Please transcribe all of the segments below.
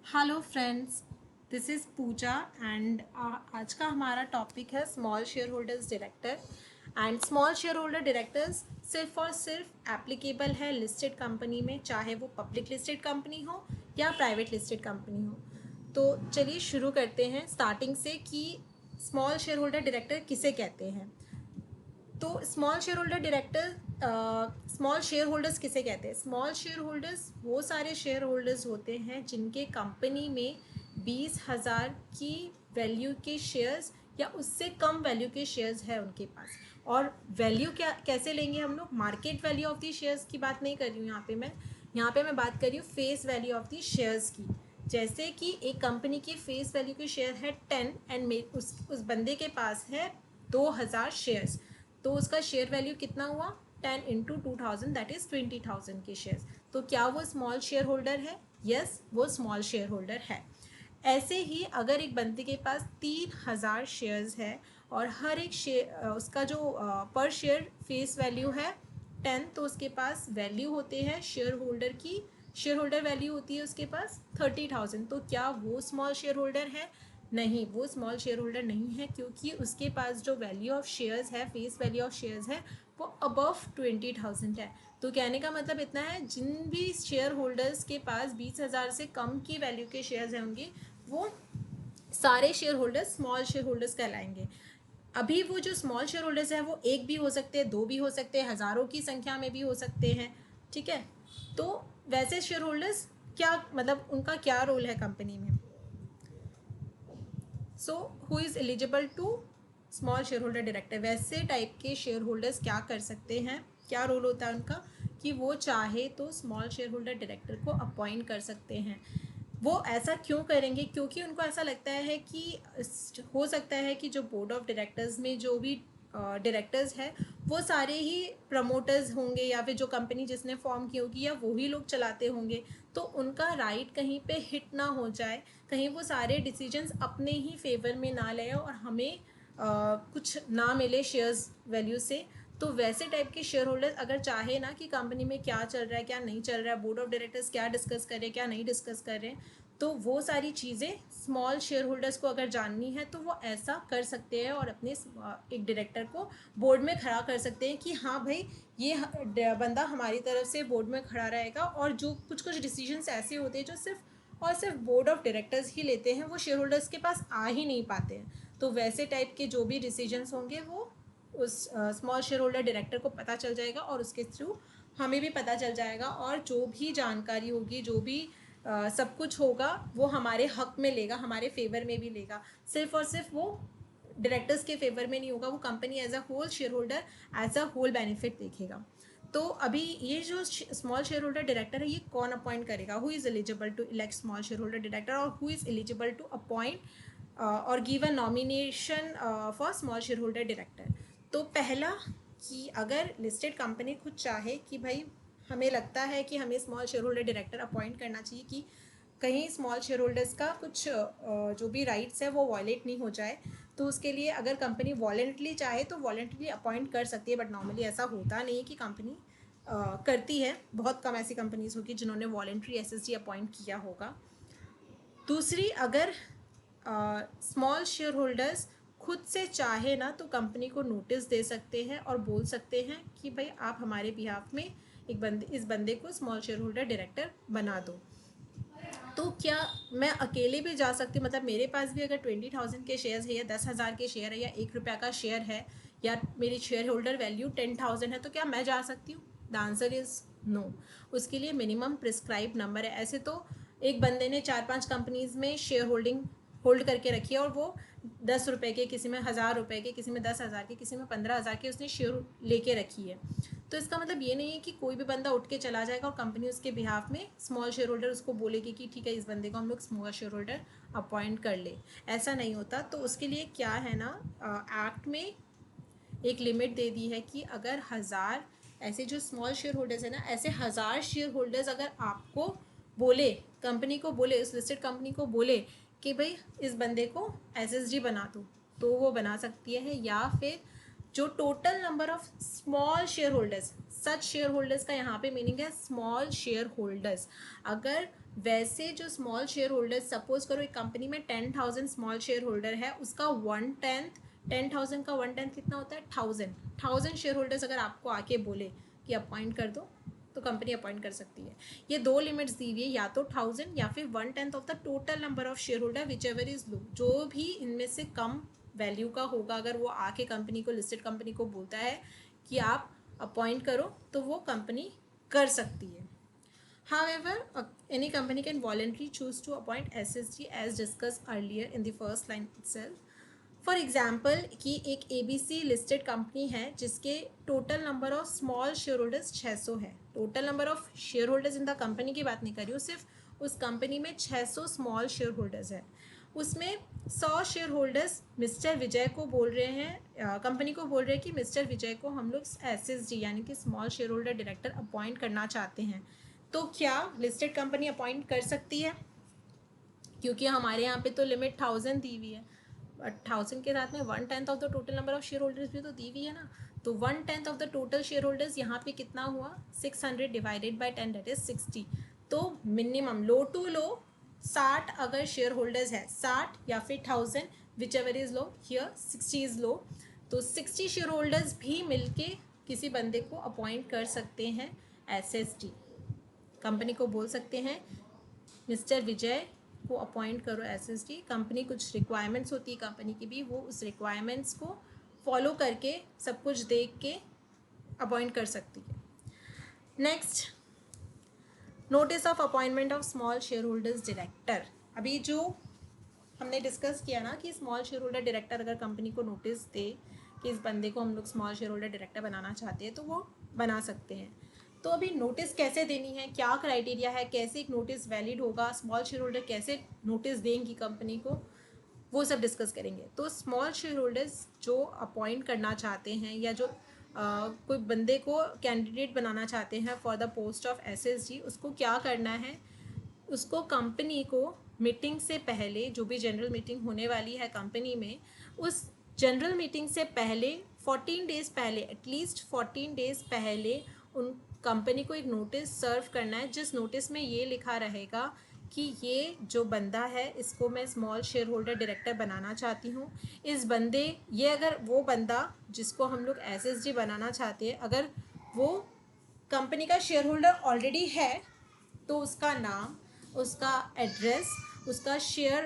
Hello friends, this is Pooja and आज का हमारा टॉपिक है small share holders director. And small share holder directors सिर्फ और सिर्फ एप्लीकेबल है लिस्टेड कंपनी में, चाहे वो पब्लिक लिस्टेड कंपनी हो या प्राइवेट लिस्टेड कंपनी हो। तो चलिए शुरू करते हैं स्टार्टिंग से कि स्मॉल शेयर होल्डर डायरेक्टर किसे कहते हैं। तो small share holder director, small share holders किसे कहते हैं? स्मॉल शेयर होल्डर्स वो सारे शेयर होल्डर्स होते हैं जिनके कंपनी में 20,000 की वैल्यू के शेयर्स या उससे कम वैल्यू के शेयर्स है उनके पास। और वैल्यू क्या कैसे लेंगे हम लोग? Market value of the shares की बात नहीं कर रही हूँ यहाँ पे मैं बात कर रही हूँ face value of the shares की। जैसे कि एक कंपनी की फेस वैल्यू के शेयर है 10 एंड उस बंदे के पास है 2,000 शेयर्स, तो उसका शेयर वैल्यू कितना हुआ? 10 इंटू 2,000 दैट इज 20,000 के शेयर्स। तो क्या वो स्मॉल शेयर होल्डर है? यस, वो स्मॉल शेयर होल्डर है। ऐसे ही अगर एक बंदे के पास 3,000 शेयर्स है और हर एक शेयर उसका जो पर शेयर फेस वैल्यू है 10, तो उसके पास वैल्यू होते हैं शेयर होल्डर की, शेयर होल्डर वैल्यू होती है उसके पास 30,000। तो क्या वो स्मॉल शेयर होल्डर है? नहीं, वो स्मॉल शेयर होल्डर नहीं है, क्योंकि उसके पास जो वैल्यू ऑफ शेयर्स है, फेस वैल्यू ऑफ शेयर्स है, वो अबव 20,000 है। तो कहने का मतलब इतना है, जिन भी शेयर होल्डर्स के पास 20,000 से कम की वैल्यू के शेयर्स होंगे वो सारे shareholders small share holders कहलाएंगे। अभी वो जो स्मॉल शेयर होल्डर्स है वो एक भी हो सकते हैं, दो भी हो सकते हैं, हज़ारों की संख्या में भी हो सकते हैं। ठीक है, तो वैसे शेयर होल्डर्स क्या मतलब उनका क्या रोल है कंपनी में? So who is eligible to small share holder director? वैसे टाइप के शेयर होल्डर्स क्या कर सकते हैं, क्या रोल होता है उनका कि वो चाहे तो स्मॉल शेयर होल्डर डायरेक्टर को अपॉइंट कर सकते हैं। वो ऐसा क्यों करेंगे? क्योंकि उनको ऐसा लगता है कि हो सकता है कि जो बोर्ड ऑफ डायरेक्टर्स में जो भी डायरेक्टर्स हैं वो सारे ही प्रमोटर्स होंगे, या फिर जो कंपनी जिसने फॉर्म की होगी या वही लोग चलाते होंगे। तो उनका राइट कहीं पे हिट ना हो जाए, कहीं वो सारे डिसीजंस अपने ही फेवर में ना ले और हमें कुछ ना मिले शेयर्स वैल्यू से। तो वैसे टाइप के शेयर होल्डर्स अगर चाहे ना कि कंपनी में क्या चल रहा है क्या नहीं चल रहा है, बोर्ड ऑफ डायरेक्टर्स क्या डिस्कस कर रहे हैं क्या नहीं डिस्कस कर रहे हैं, तो वो सारी चीज़ें स्मॉल शेयर होल्डर्स को अगर जाननी है तो वो ऐसा कर सकते हैं और अपने एक डायरेक्टर को बोर्ड में खड़ा कर सकते हैं कि हाँ भाई, ये बंदा हमारी तरफ से बोर्ड में खड़ा रहेगा। और जो कुछ कुछ डिसीजंस ऐसे होते हैं जो सिर्फ और सिर्फ बोर्ड ऑफ डायरेक्टर्स ही लेते हैं, वो शेयर होल्डर्स के पास आ ही नहीं पाते हैं। तो वैसे टाइप के जो भी डिसीजंस होंगे वो उस स्मॉल शेयर होल्डर डायरेक्टर को पता चल जाएगा और उसके थ्रू हमें भी पता चल जाएगा, और जो भी जानकारी होगी, जो भी सब कुछ होगा, वो हमारे हक में लेगा, हमारे फेवर में भी लेगा। सिर्फ और सिर्फ वो डायरेक्टर्स के फेवर में नहीं होगा, वो company as a whole share holder as a whole benefit देखेगा। तो अभी ये जो स्मॉल शेयर होल्डर डायरेक्टर है, ये कौन अपॉइंट करेगा? Who is eligible to elect small share holder director और who is eligible to appoint और give a nomination for small share holder director? तो पहला, कि अगर लिस्टेड कंपनी खुद चाहे कि भाई हमें लगता है कि हमें small share holder director appoint करना चाहिए कि कहीं स्मॉल शेयर होल्डर्स का कुछ जो भी राइट्स है वो वॉयलेट नहीं हो जाए, तो उसके लिए अगर कंपनी वॉलेंटली चाहे तो वॉलेंटली अपॉइंट कर सकती है। बट नॉर्मली ऐसा होता नहीं है कि कंपनी करती है, बहुत कम ऐसी कंपनीज होगी जिन्होंने वॉलेंट्री एसएसडी अपॉइंट किया होगा। दूसरी, अगर स्मॉल शेयर होल्डर्स खुद से चाहे ना तो कंपनी को नोटिस दे सकते हैं और बोल सकते हैं कि भाई आप हमारे बिहाफ में इस बंदे को स्मॉल शेयर होल्डर डायरेक्टर बना दो। तो क्या मैं अकेले भी जा सकती हूँ? मतलब मेरे पास भी अगर 20,000 के शेयर्स है या 10,000 के शेयर है या 1 रुपया का शेयर है या मेरी शेयर होल्डर वैल्यू 10,000 है, तो क्या मैं जा सकती हूँ? The answer is no. उसके लिए मिनिमम प्रिस्क्राइब नंबर है। ऐसे तो एक बंदे ने 4-5 कंपनीज में शेयर होल्डिंग होल्ड करके रखी है और वो 10 रुपये के, किसी में 1,000 रुपये के, किसी में 10,000 के, किसी में 15,000 के उसने शेयर लेके रखी है। तो इसका मतलब ये नहीं है कि कोई भी बंदा उठ के चला जाएगा और कंपनी उसके बिहाफ में स्मॉल शेयर होल्डर उसको बोलेगी कि ठीक है इस बंदे को हम लोग स्मॉल शेयर होल्डर अपॉइंट कर ले। ऐसा नहीं होता। तो उसके लिए क्या है ना, एक्ट में एक लिमिट दे दी है कि अगर 1,000 ऐसे जो स्मॉल शेयर होल्डर्स है ना, ऐसे 1,000 शेयर होल्डर्स अगर आपको बोले, कंपनी को बोले, उस लिस्टेड कंपनी को बोले कि भाई इस बंदे को एसएसडी बना दो, तो वो बना सकती है। या फिर जो total number of small share holders, such share holders का यहाँ पे मीनिंग है स्मॉल शेयर होल्डर्स, अगर वैसे जो स्मॉल शेयर होल्डर, सपोज करो एक कंपनी में 10,000 स्मॉल शेयर होल्डर है, उसका 1/10, 10,000 का 1/10 कितना होता है, 1000 शेयर होल्डर्स अगर आपको आके बोले कि अपॉइंट कर दो, तो कंपनी अपॉइंट कर सकती है। ये दो लिमिट्स दी हुई है, या तो 1000 या फिर 1/10 of the total number of share holder which ever is low. जो भी इनमें से कम वैल्यू का होगा, अगर वो आके कंपनी को, लिस्टेड कंपनी को बोलता है कि आप अपॉइंट करो, तो वो कंपनी कर सकती है। However, any company can voluntarily choose to appoint SSG as discussed earlier in the first line itself. For example, कि एक ABC listed company है जिसके total number of small shareholders 600 है। total number of shareholders in the company की बात नहीं कर रही हूँ, सिर्फ उस कंपनी में 600 small shareholders है। उसमें 100 शेयर होल्डर्स मिस्टर विजय को बोल रहे हैं, कंपनी को बोल रहे हैं कि मिस्टर विजय को हम लोग SSG यानी कि small share holder director appoint करना चाहते हैं। तो क्या लिस्टेड कंपनी अपॉइंट कर सकती है? क्योंकि हमारे यहाँ पे तो लिमिट 1000 दी हुई है, बट 1000 के साथ में 1/10 of the total number of share holders भी तो दी हुई है ना। तो 1/10 of the total share holders यहाँ पे कितना हुआ, 600 डिवाइडेड बाई 10 दैट इज 60। तो मिनिमम लो टू लो 60 अगर शेयर होल्डर्स है, 60 या फिर 1000 which ever is low, here 60 is low. तो 60 शेयर होल्डर्स भी मिलके किसी बंदे को अपॉइंट कर सकते हैं SSG। कंपनी को बोल सकते हैं मिस्टर विजय को अपॉइंट करो SSG। कंपनी कुछ रिक्वायरमेंट्स होती है कंपनी की भी, वो उस रिक्वायरमेंट्स को फॉलो करके सब कुछ देख के अपॉइंट कर सकती है। Next, notice of appointment of small share holders director. अभी जो हमने डिस्कस किया ना कि स्मॉल शेयर होल्डर डायरेक्टर अगर कंपनी को नोटिस दे कि इस बंदे को हम लोग स्मॉल शेयर होल्डर डायरेक्टर बनाना चाहते हैं, तो वो बना सकते हैं। तो अभी नोटिस कैसे देनी है, क्या क्राइटेरिया है, कैसे एक नोटिस वैलिड होगा, स्मॉल शेयर होल्डर कैसे नोटिस देंगी कंपनी को, वो सब डिस्कस करेंगे। तो स्मॉल शेयर होल्डर्स जो अपॉइंट करना चाहते हैं या जो कोई बंदे को कैंडिडेट बनाना चाहते हैं for the post of SSG, उसको क्या करना है, उसको कंपनी को मीटिंग से पहले, जो भी जनरल मीटिंग होने वाली है कंपनी में, उस जनरल मीटिंग से पहले 14 डेज़ पहले, एटलीस्ट 14 डेज़ पहले उन कंपनी को एक नोटिस सर्व करना है, जिस नोटिस में ये लिखा रहेगा कि ये जो बंदा है इसको मैं स्मॉल शेयर होल्डर डायरेक्टर बनाना चाहती हूँ। इस बंदे, ये अगर वो बंदा जिसको हम लोग SSG बनाना चाहते हैं, अगर वो कंपनी का शेयर होल्डर ऑलरेडी है, तो उसका नाम, उसका एड्रेस, उसका शेयर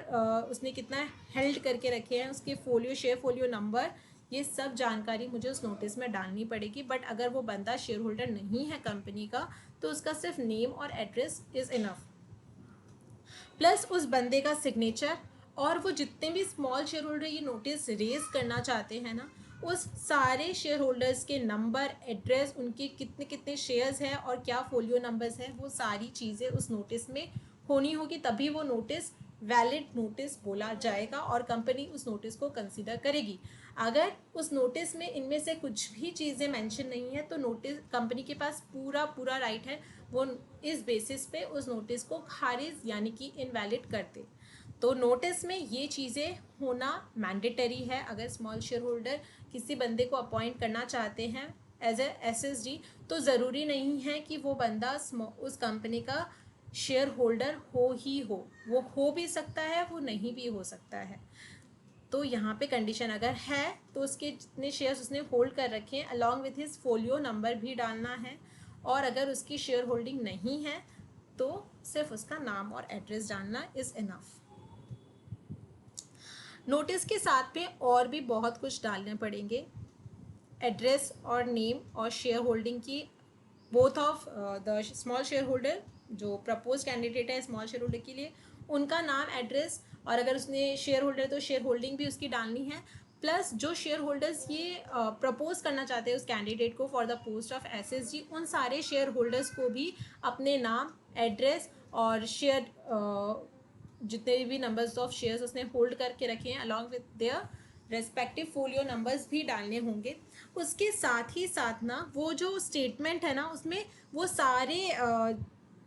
उसने कितना हेल्ड करके रखे हैं, उसके फोलियो, शेयर फोलियो नंबर, ये सब जानकारी मुझे उस नोटिस में डालनी पड़ेगी। बट अगर वो बंदा शेयर होल्डर नहीं है कंपनी का, तो उसका सिर्फ नेम और एड्रेस इज़ इनफ, प्लस उस बंदे का सिग्नेचर, और वो जितने भी स्मॉल शेयर होल्डर ये नोटिस रेज करना चाहते हैं ना, उस सारे शेयर होल्डर्स के नंबर, एड्रेस, उनके कितने कितने शेयर्स हैं और क्या फोलियो नंबर्स हैं, वो सारी चीज़ें उस नोटिस में होनी होगी, तभी वो नोटिस वैलिड नोटिस बोला जाएगा और कंपनी उस नोटिस को कंसीडर करेगी। अगर उस नोटिस में इनमें से कुछ भी चीज़ें मेंशन नहीं है, तो नोटिस, कंपनी के पास पूरा राइट है वो इस बेसिस पे उस नोटिस को खारिज यानी कि इनवैलिड कर दे। तो नोटिस में ये चीज़ें होना मैंडेटरी है। अगर स्मॉल शेयर होल्डर किसी बंदे को अपॉइंट करना चाहते हैं एज ए SSG, तो ज़रूरी नहीं है कि वो बंदा उस कंपनी का शेयर होल्डर हो ही हो, वो हो भी सकता है, वो नहीं भी हो सकता है। तो यहाँ पे कंडीशन अगर है तो उसके जितने शेयर्स उसने होल्ड कर रखे हैं along with his folio number भी डालना है, और अगर उसकी शेयर होल्डिंग नहीं है तो सिर्फ उसका नाम और एड्रेस डालना इज़ इनफ। नोटिस के साथ में और भी बहुत कुछ डालने पड़ेंगे, एड्रेस और नेम और शेयर होल्डिंग की, both of the small share holder, जो प्रपोज कैंडिडेट है स्मॉल शेयर होल्डर के लिए, उनका नाम, एड्रेस, और अगर उसने शेयर होल्डर तो शेयर होल्डिंग भी उसकी डालनी है, प्लस जो शेयर होल्डर्स ये प्रपोज करना चाहते हैं उस कैंडिडेट को for the post of SSG, उन सारे शेयर होल्डर्स को भी अपने नाम, एड्रेस और शेयर जितने भी नंबर्स ऑफ शेयर्स उसने होल्ड करके रखे हैं along with their respective folio numbers भी डालने होंगे। उसके साथ ही साथ ना वो जो स्टेटमेंट है ना, उसमें वो सारे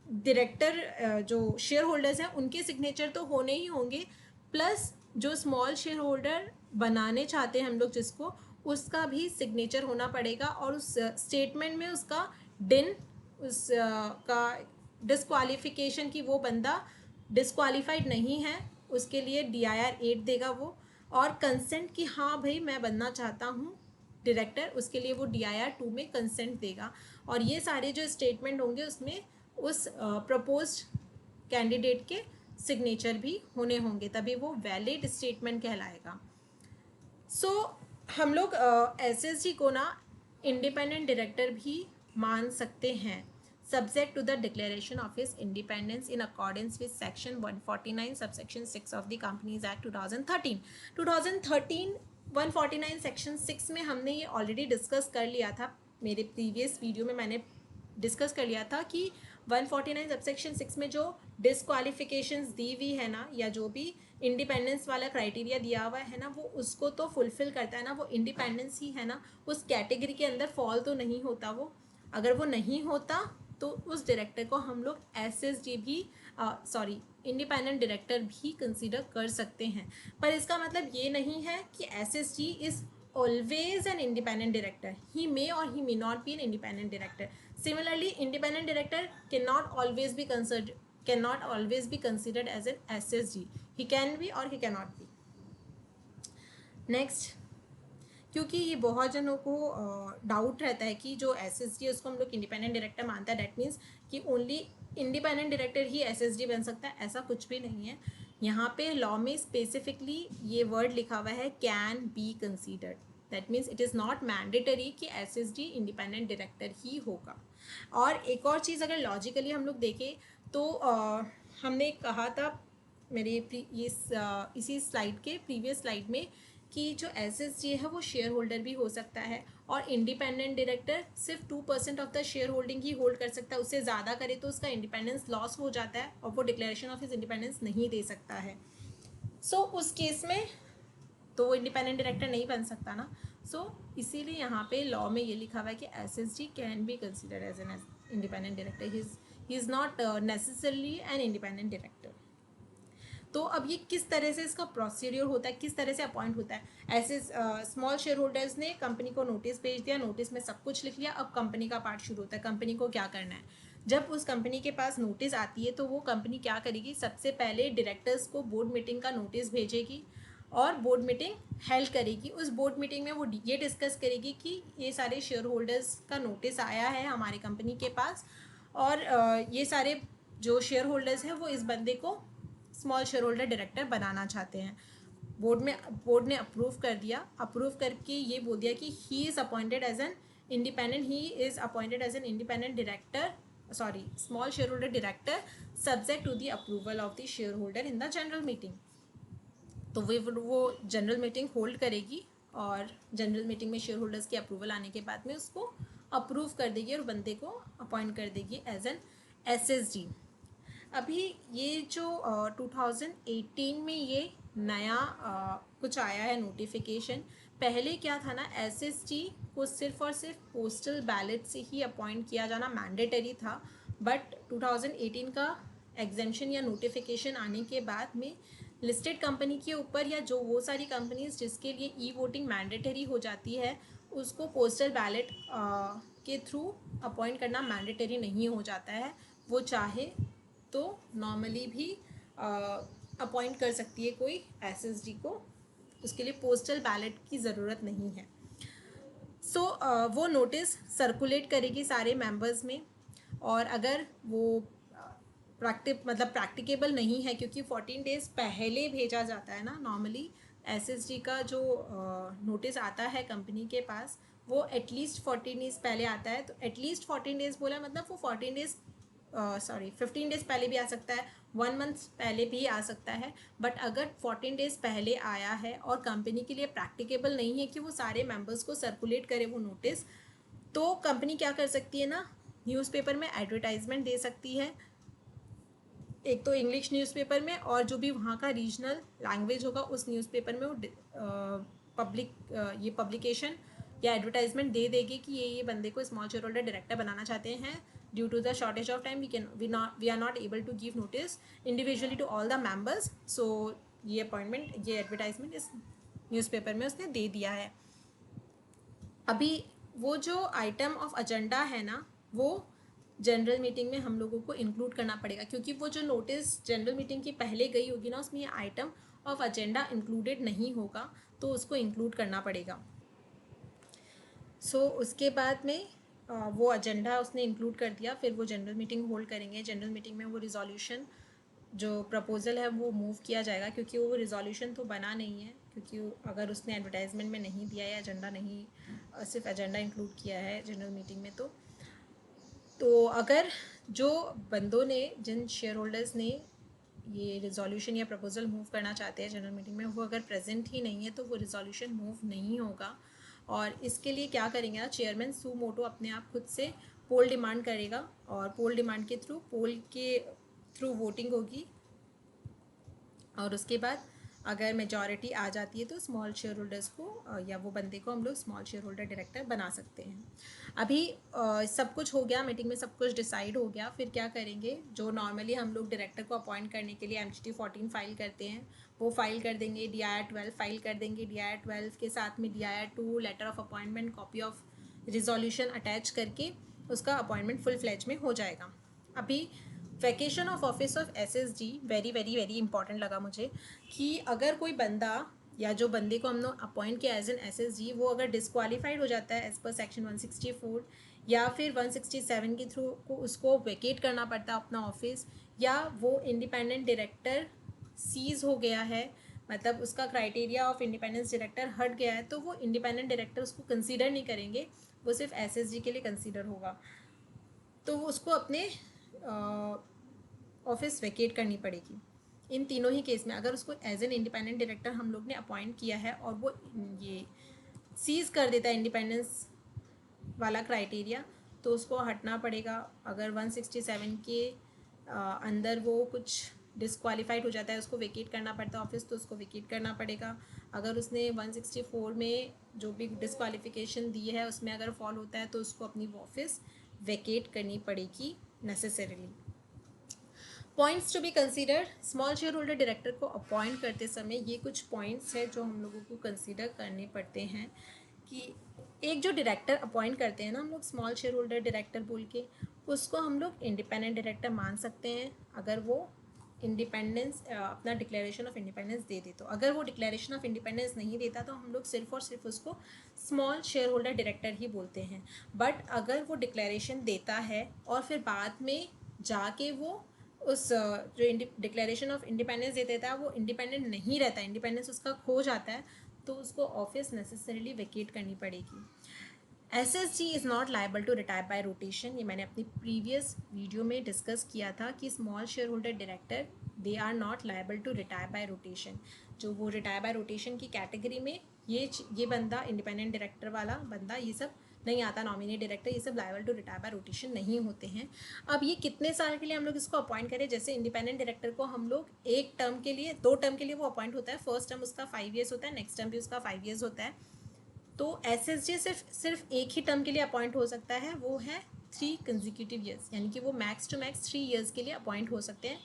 डायरेक्टर जो शेयर होल्डर्स हैं उनके सिग्नेचर तो होने ही होंगे, प्लस जो स्मॉल शेयर होल्डर बनाने चाहते हैं हम लोग जिसको, उसका भी सिग्नेचर होना पड़ेगा, और उस स्टेटमेंट में उसका डिन, उस का डिस्क्वालिफिकेशन की वो बंदा डिस्क्वालीफाइड नहीं है, उसके लिए DIR 8 देगा वो। और कंसेंट की हाँ भाई मैं बनना चाहता हूँ डायरेक्टर, उसके लिए वो DIR 2 में कंसेंट देगा। और ये सारे जो स्टेटमेंट होंगे उसमें उस प्रपोज्ड कैंडिडेट के सिग्नेचर भी होने होंगे, तभी वो वैलिड स्टेटमेंट कहलाएगा। सो हम लोग SSG को ना इंडिपेंडेंट डायरेक्टर भी मान सकते हैं, subject to the declaration of his independence in accordance with section 149 subsection 6 of the Companies Act 2013। 149 section 6 में हमने ये ऑलरेडी डिस्कस कर लिया था, मेरे प्रीवियस वीडियो में मैंने डिस्कस कर लिया था कि 149 सबसेक्शन 6 में जो डिस्क्वालिफिकेशंस दी हुई है ना, या जो भी इंडिपेंडेंस वाला क्राइटेरिया दिया हुआ है ना, वो उसको तो फुलफिल करता है ना, वो इंडिपेंडेंस ही है ना, उस कैटेगरी के अंदर फॉल तो नहीं होता वो। अगर वो नहीं होता तो उस डायरेक्टर को हम लोग SSG भी इंडिपेंडेंट डायरेक्टर भी कंसीडर कर सकते हैं। पर इसका मतलब ये नहीं है कि SSG is always an independent director. He may or he may not be an independent director. Similarly, independent director cannot always be considered as an SSG. He can be or he cannot be. Next, क्योंकि ये बहुत जनों को doubt रहता है कि जो SSG है उसको हम लोग इंडिपेंडेंट डायरेक्टर मानता है, डैट मीन्स कि ओनली इंडिपेंडेंट डायरेक्टर ही SSG बन सकता है। ऐसा कुछ भी नहीं है। यहाँ पे लॉ में स्पेसिफिकली ये वर्ड लिखा हुआ है can be considered, that means it is not mandatory कि SSG इंडिपेंडेंट डायरेक्टर ही होगा। और एक और चीज़ अगर लॉजिकली हम लोग देखें तो हमने कहा था मेरे इसी स्लाइड के प्रीवियस स्लाइड में कि जो SSG है वो शेयर होल्डर भी हो सकता है, और इंडिपेंडेंट डायरेक्टर सिर्फ 2% of the share holding he hold कर सकता है। उससे ज़्यादा करे तो उसका इंडिपेंडेंस लॉस हो जाता है और वो डिक्लेरेशन ऑफ हिज इंडिपेंडेंस नहीं दे सकता है। सो उस केस में तो वो इंडिपेंडेंट डायरेक्टर नहीं बन सकता ना। सो इसीलिए यहाँ पे लॉ में ये लिखा हुआ है कि SSG can be considered as an independent director, he is not necessarily an independent director. तो अब ये किस तरह से इसका प्रोसीड्यूर होता है, किस तरह से अपॉइंट होता है। ऐसे स्मॉल शेयर होल्डर्स ने कंपनी को नोटिस भेज दिया, नोटिस में सब कुछ लिख लिया, अब कंपनी का पार्ट शुरू होता है। कंपनी को क्या करना है, जब उस कंपनी के पास नोटिस आती है तो वो कंपनी क्या करेगी, सबसे पहले डायरेक्टर्स को बोर्ड मीटिंग का नोटिस भेजेगी और बोर्ड मीटिंग हेल्ड करेगी। उस बोर्ड मीटिंग में वो ये डिस्कस करेगी कि ये सारे शेयर होल्डर्स का नोटिस आया है हमारी कंपनी के पास, और ये सारे जो शेयर होल्डर्स हैं वो इस बंदे को स्मॉल शेयर होल्डर डायरेक्टर बनाना चाहते हैं। बोर्ड ने अप्रूव कर दिया, अप्रूव करके ये बोल दिया कि he is appointed as an independent director, small share holder director, subject to the approval of the share holder in the general meeting. तो वो जनरल मीटिंग होल्ड करेगी और जनरल मीटिंग में शेयर होल्डर्स की अप्रूवल आने के बाद में उसको अप्रूव कर देगी और बंदे को अपॉइंट कर देगी एज एन SSG। अभी ये जो 2018 में ये नया कुछ आया है नोटिफिकेशन। पहले क्या था ना, SSG को सिर्फ और सिर्फ पोस्टल बैलेट से ही अपॉइंट किया जाना मैंडेटरी था, बट 2018 का एग्जेम्पशन या नोटिफिकेशन आने के बाद में लिस्टेड कंपनी के ऊपर या जो वो सारी कंपनीज जिसके लिए ई-वोटिंग मैंडेटरी हो जाती है उसको पोस्टल बैलेट के थ्रू अपॉइंट करना मैंडेटरी नहीं हो जाता है। वो चाहे तो नॉर्मली भी अपॉइंट कर सकती है कोई SSG को, उसके लिए पोस्टल बैलेट की ज़रूरत नहीं है। सो वो नोटिस सर्कुलेट करेगी सारे मेंबर्स में, और अगर वो प्रैक्टिकेबल नहीं है, क्योंकि 14 डेज़ पहले भेजा जाता है ना नॉर्मली SSG का जो नोटिस आता है कंपनी के पास वो एटलीस्ट 14 डेज़ पहले आता है। तो एटलीस्ट 14 डेज़ बोला मतलब वो 15 डेज़ पहले भी आ सकता है, 1 मंथ पहले भी आ सकता है। बट अगर 14 डेज़ पहले आया है और कंपनी के लिए प्रैक्टिकेबल नहीं है कि वो सारे मेंबर्स को सर्कुलेट करे वो नोटिस, तो कंपनी क्या कर सकती है ना, न्यूज़पेपर में एडवर्टाइजमेंट दे सकती है, एक तो इंग्लिश न्यूज़पेपर में, और जो भी वहाँ का रीजनल लैंग्वेज होगा उस न्यूज़पेपर में वो ये पब्लिकेशन या एडवर्टाइजमेंट दे देगी कि ये बंदे को स्मॉल शेयर होल्डर डायरेक्टर बनाना चाहते हैं। Due to the shortage of time we are not able to give notice individually to all the members. So ये एडवर्टाइजमेंट इस न्यूज़पेपर में उसने दे दिया है। अभी वो जो आइटम ऑफ एजेंडा है ना, वो जनरल मीटिंग में हम लोगों को इंक्लूड करना पड़ेगा, क्योंकि वो जो नोटिस जनरल मीटिंग की पहले गई होगी ना, उसमें ये आइटम ऑफ एजेंडा इंक्लूडेड नहीं होगा, तो उसको इंक्लूड करना पड़ेगा। उसके बाद में वो एजेंडा उसने इंक्लूड कर दिया, फिर वो जनरल मीटिंग होल्ड करेंगे। जनरल मीटिंग में वो रिजोल्यूशन जो प्रपोज़ल है वो मूव किया जाएगा, क्योंकि वो रिजोल्यूशन तो बना नहीं है, क्योंकि अगर उसने एडवर्टाइजमेंट में नहीं दिया है एजेंडा नहीं, सिर्फ एजेंडा इंक्लूड किया है जनरल मीटिंग में, तो अगर जो बंदों ने, जिन शेयर होल्डर्स ने ये रिजोल्यूशन या प्रपोज़ल मूव करना चाहते हैं जनरल मीटिंग में, वो अगर प्रेजेंट ही नहीं है तो वो रिजोल्यूशन मूव नहीं होगा। और इसके लिए क्या करेंगे ना, चेयरमैन सू मोटो अपने आप खुद से पोल डिमांड करेगा, और पोल डिमांड के थ्रू वोटिंग होगी, और उसके बाद अगर मेजॉरिटी आ जाती है तो स्मॉल शेयर होल्डर्स को या वो बंदे को हम लोग स्मॉल शेयर होल्डर डायरेक्टर बना सकते हैं। अभी सब कुछ हो गया, मीटिंग में सब कुछ डिसाइड हो गया, फिर क्या करेंगे, जो नॉर्मली हम लोग डायरेक्टर को अपॉइंट करने के लिए MGT 14 फाइल करते हैं, वो फाइल कर देंगे। DIR 12 फाइल कर देंगे। DIR 12 के साथ में DIR 2 letter of appointment, copy of resolution attach करके उसका अपॉइंटमेंट फुल फ्लैज में हो जाएगा। अभी vacation of office of SSG very very very important लगा मुझे, कि अगर कोई बंदा या जो बंदे को हम लोग अपॉइंट किया एज एन SSG, वो अगर डिस्क्वालीफाइड हो जाता है एज पर सेक्शन 164 या फिर 167 के थ्रू को उसको वेकेट करना पड़ता है अपना ऑफिस, या वो इंडिपेंडेंट डायरेक्टर सीज हो गया है, मतलब उसका क्राइटेरिया ऑफ इंडिपेंडेंस डायरेक्टर हट गया है, तो वो इंडिपेंडेंट डायरेक्टर उसको कंसीडर नहीं करेंगे, वो सिर्फ SSG के लिए कंसीडर होगा, तो वो उसको अपने ऑफिस वेकेट करनी पड़ेगी। इन तीनों ही केस में अगर उसको एज एन इंडिपेंडेंट डायरेक्टर हम लोग ने अपॉइंट किया है और वो ये सीज कर देता है इंडिपेंडेंस वाला क्राइटेरिया, तो उसको हटना पड़ेगा। अगर 167 के अंदर वो कुछ डिस्क्वालीफाइड हो जाता है, उसको वेकेट करना पड़ता है ऑफिस, तो उसको वेकेट करना पड़ेगा। अगर उसने 164 में जो भी डिस्क्वालिफिकेशन दी है उसमें अगर फॉल होता है तो उसको अपनी ऑफिस वेकेट करनी पड़ेगी necessarily. Points to be consider, small share holder director को अपॉइंट करते समय ये कुछ पॉइंट्स हैं जो हम लोगों को कंसीडर करने पड़ते हैं। कि एक जो डायरेक्टर अपॉइंट करते हैं ना हम लोग स्मॉल शेयर होल्डर डायरेक्टर बोल के, उसको हम लोग इंडिपेंडेंट डायरेक्टर मान सकते हैं अगर वो इंडिपेंडेंस अपना डिक्लेरेशन ऑफ इंडिपेंडेंस दे दे। तो अगर वो डिक्लेरेशन ऑफ इंडिपेंडेंस नहीं देता तो हम लोग सिर्फ और सिर्फ उसको स्मॉल शेयर होल्डर डायरेक्टर ही बोलते हैं। बट अगर वो डिक्लेरेशन देता है और फिर बाद में जाके वो उस जो डिक्लेरेशन ऑफ इंडिपेंडेंस दे देता है वो इंडिपेंडेंट नहीं रहता, इंडिपेंडेंस उसका खो जाता है, तो उसको ऑफिस नेसेसरीली वेकेट करनी पड़ेगी। SSG is not liable to retire by rotation, ये मैंने अपनी प्रीवियस वीडियो में डिस्कस किया था कि small share holder director they are not liable to retire by rotation. जो वो रिटायर बाय रोटेशन की कैटेगरी में ये बंदा इंडिपेंडेंट डायरेक्टर वाला बंदा ये सब नहीं आता, नॉमिनी डायरेक्टर ये सब liable to retire by rotation नहीं होते हैं। अब ये कितने साल के लिए हम लोग इसको अपॉइंट करें, जैसे इंडिपेंडेंट डायरेक्टर को हम लोग एक टर्म के लिए, 2 टर्म के लिए वो अपॉइंट होता है, फर्स्ट टर्म उसका 5 ईयर्स होता है, नेक्स्ट टर्म भी उसका 5 ईयर्स होता है। तो SSG सिर्फ एक ही टर्म के लिए अपॉइंट हो सकता है, वो है 3 कंजिक्यूटिव ईयर्स, यानी कि वो मैक्स टू मैक्स 3 ईयर्स के लिए अपॉइंट हो सकते हैं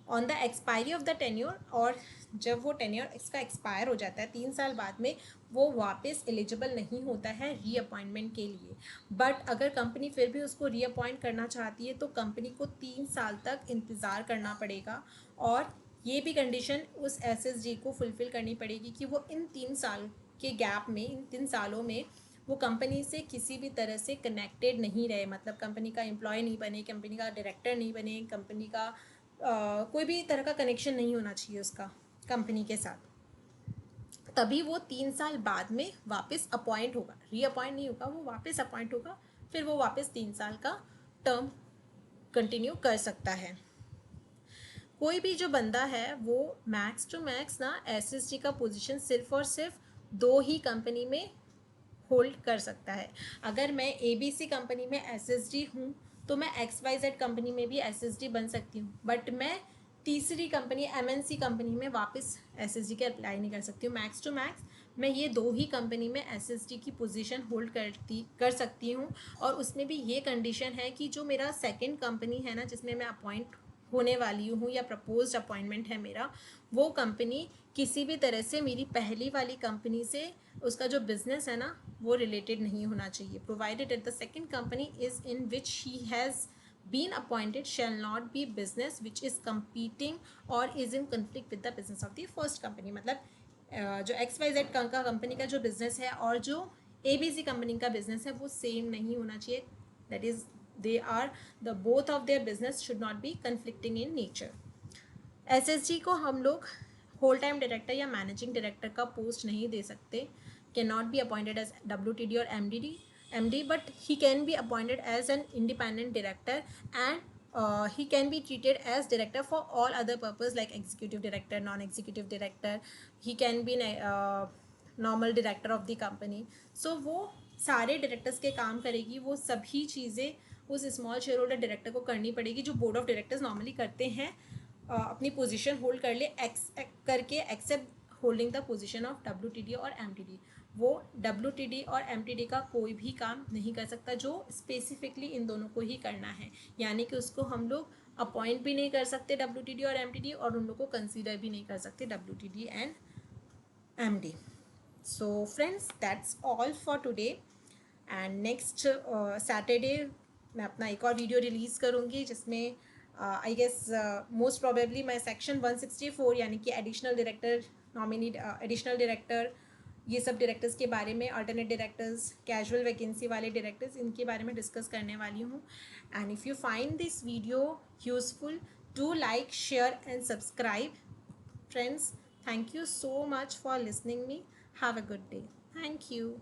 on the expiry of the tenure. और जब वो टेन्योर इसका एक्सपायर हो जाता है 3 साल बाद में, वो वापस एलिजिबल नहीं होता है रीअपॉइंटमेंट के लिए। बट अगर कंपनी फिर भी उसको रीअपॉइंट करना चाहती है तो कंपनी को 3 साल तक इंतज़ार करना पड़ेगा, और ये भी कंडीशन उस SSG को फुलफ़िल करनी पड़ेगी कि वो इन 3 साल के गैप में, इन 3 सालों में वो कंपनी से किसी भी तरह से कनेक्टेड नहीं रहे, मतलब कंपनी का एम्प्लॉय नहीं बने, कंपनी का डायरेक्टर नहीं बने, कंपनी का कोई भी तरह का कनेक्शन नहीं होना चाहिए उसका कंपनी के साथ, तभी वो 3 साल बाद में वापस अपॉइंट होगा, रीअपॉइंट नहीं होगा, वो वापस अपॉइंट होगा, फिर वो वापस 3 साल का टर्म कंटिन्यू कर सकता है। कोई भी जो बंदा है वो मैक्स टू मैक्स ना SSG का पोजीशन सिर्फ और सिर्फ 2 ही कंपनी में होल्ड कर सकता है। अगर मैं ABC कंपनी में SSG हूँ तो मैं XYZ कंपनी में भी SSG बन सकती हूँ, बट मैं तीसरी कंपनी MNC कंपनी में वापस SSG के अप्लाई नहीं कर सकती हूँ। मैक्स टू मैक्स मैं ये 2 ही कंपनी में SSG की पोजीशन होल्ड कर सकती हूँ, और उसमें भी ये कंडीशन है कि जो मेरा सेकंड कंपनी है ना जिसमें मैं अपॉइंट होने वाली हूँ या प्रपोज्ड अपॉइंटमेंट है मेरा, वो कंपनी किसी भी तरह से मेरी पहली वाली कंपनी से उसका जो बिजनेस है ना वो रिलेटेड नहीं होना चाहिए, provided at the second company is in which he has been appointed shall not be business which is competing or is in conflict with the business of the first company. मतलब जो XYZ का company का जो business है और जो ABC company का business है वो सेम नहीं होना चाहिए. That is they are the both of their business should not be conflicting in nature. SSG को हम लोग होल टाइम डायरेक्टर या मैनेजिंग डायरेक्टर का पोस्ट नहीं दे सकते. Can not be appointed as WTD और MD, but he can be appointed as an independent director, and he can be treated as director for all other purpose like executive director, non-executive director. He can be normal director of the company. So वो सारे directors के काम करेगी. वो सभी चीज़ें उस small share holder director को करनी पड़ेगी जो बोर्ड ऑफ डायरेक्टर्स नॉर्मली करते हैं. अपनी पोजीशन होल्ड कर ले करके except holding the position of WTD और MTD. वो WTD और MTD का कोई भी काम नहीं कर सकता जो स्पेसिफिकली इन दोनों को ही करना है. यानी कि उसको हम लोग अपॉइंट भी नहीं कर सकते WTD और MTD, और उन लोगों को कंसीडर भी नहीं कर सकते WTD and MD. So friends, that's all for today. And next Saturday मैं अपना एक और वीडियो रिलीज़ करूँगी जिसमें आई गेस मोस्ट प्रोबेबली मैं सेक्शन 164 यानी कि additional director, nominee additional director, ये सब डायरेक्टर्स के बारे में, अल्टरनेट डायरेक्टर्स, कैजुअल वैकेंसी वाले डायरेक्टर्स, इनके बारे में डिस्कस करने वाली हूँ. And if you find this video useful, do like, share and subscribe. Friends, thank you so much for listening me. Have a good day. Thank you.